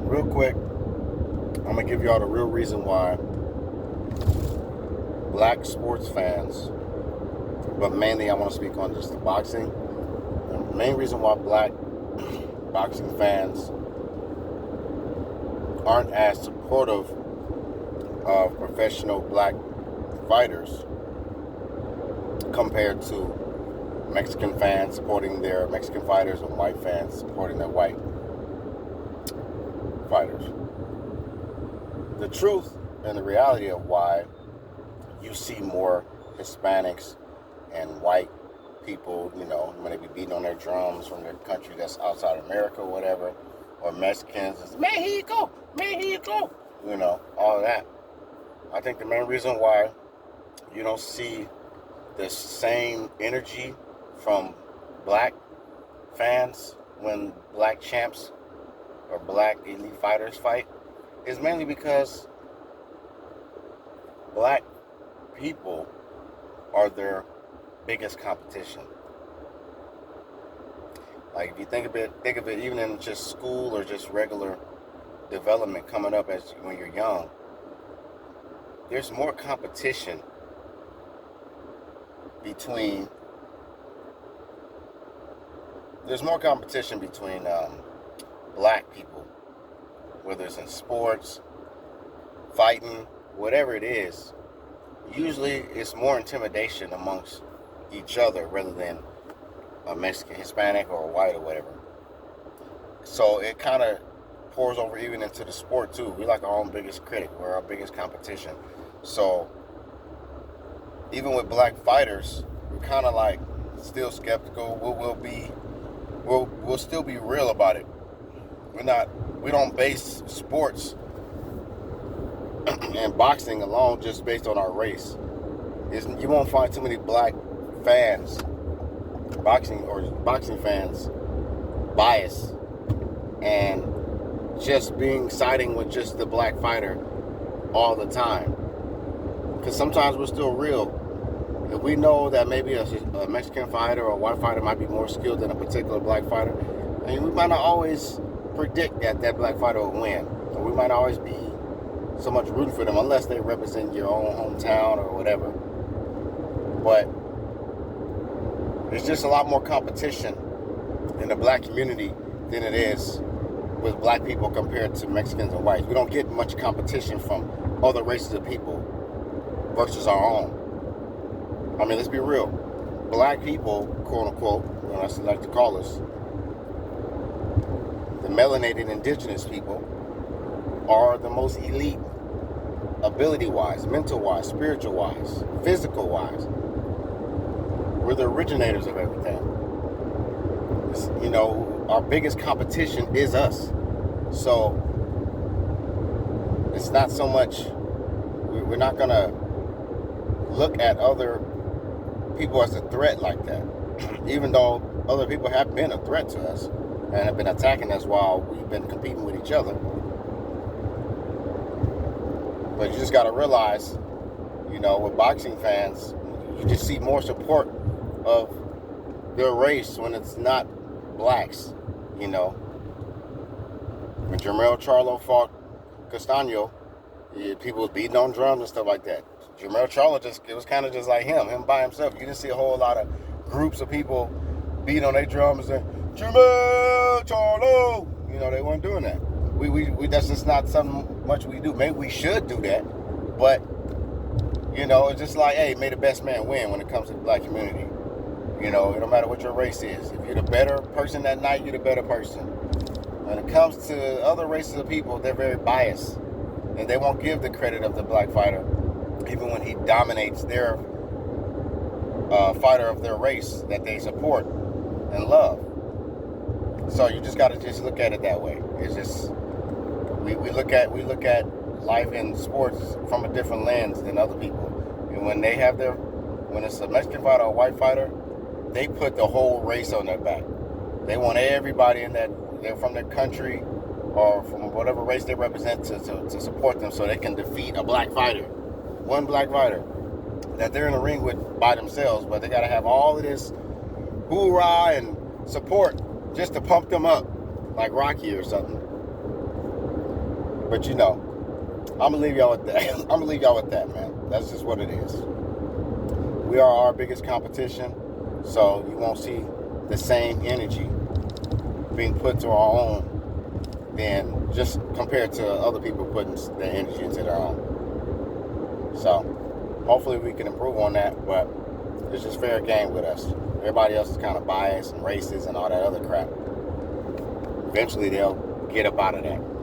real quick, I'm going to give y'all the real reason why black sports fans, but mainly I want to speak on just the boxing. The main reason why black boxing fans aren't as supportive of professional black fighters compared to Mexican fans supporting their Mexican fighters and white fans supporting their white fighters. The truth and the reality of why you see more Hispanics and white people, when they be beating on their drums from their country that's outside America or whatever, or Mexicans, Mexico, Mexico, all of that. I think the main reason why you don't see the same energy from black fans when black champs or black elite fighters fight is mainly because black people are their biggest competition. Like, if you think of it even in just school or just regular development coming up as when you're young, there's more competition between black people, whether it's in sports, fighting, whatever it is. Usually it's more intimidation amongst each other rather than a Mexican, Hispanic, or a white or whatever. So it kind of pours over even into the sport too. We're like our own biggest critic. We're our biggest competition. So even with black fighters, we're kind of like still skeptical. We'll still be real about it. We don't base sports and boxing alone just based on our race. You won't find too many black fans, boxing fans, biased and just siding with just the black fighter all the time. Because sometimes we're still real. If we know that maybe a Mexican fighter or a white fighter might be more skilled than a particular black fighter, we might not always predict that black fighter will win. Or we might not always be so much rooting for them unless they represent your own hometown or whatever. But there's just a lot more competition in the black community than it is with black people compared to Mexicans and whites. We don't get much competition from other races of people versus our own. I mean, let's be real. Black people, quote unquote, as I like to call us, the melanated indigenous people, are the most elite ability-wise, mental-wise, spiritual-wise, physical-wise. We're the originators of everything. Our biggest competition is us. So it's not so much, we're not going to look at other people as a threat like that. Even though other people have been a threat to us and have been attacking us while we've been competing with each other. But you just got to realize, with boxing fans, you just see more support of their race when it's not blacks, When Jermell Charlo fought Castaño, people was beating on drums and stuff like that. Jermell Charlo it was kind of just like him by himself. You didn't see a whole lot of groups of people beating on their drums and Jermell Charlo. They weren't doing that. We that's just not something much we do. Maybe we should do that, but it's just like, hey, may the best man win when it comes to the black community. No matter what your race is. If you're the better person that night, you're the better person. When it comes to other races of people, they're very biased, and they won't give the credit of the black fighter, even when he dominates their fighter of their race that they support and love. So you just got to just look at it that way. It's just we look at life in sports from a different lens than other people. And when it's a Mexican fighter or a white fighter, they put the whole race on their back. They want everybody in that they're from their country or from whatever race they represent to support them so they can defeat a black fighter. One black fighter that they're in the ring with by themselves, but they got to have all of this hoorah and support just to pump them up like Rocky or something. But you know, I'm gonna leave y'all with that. I'm gonna leave y'all with that, man. That's just what it is. We are our biggest competition, so you won't see the same energy being put to our own than just compared to other people putting their energy into their own. So hopefully we can improve on that, but it's just fair game with us. Everybody else is kind of biased and racist and all that other crap. Eventually they'll get up out of that.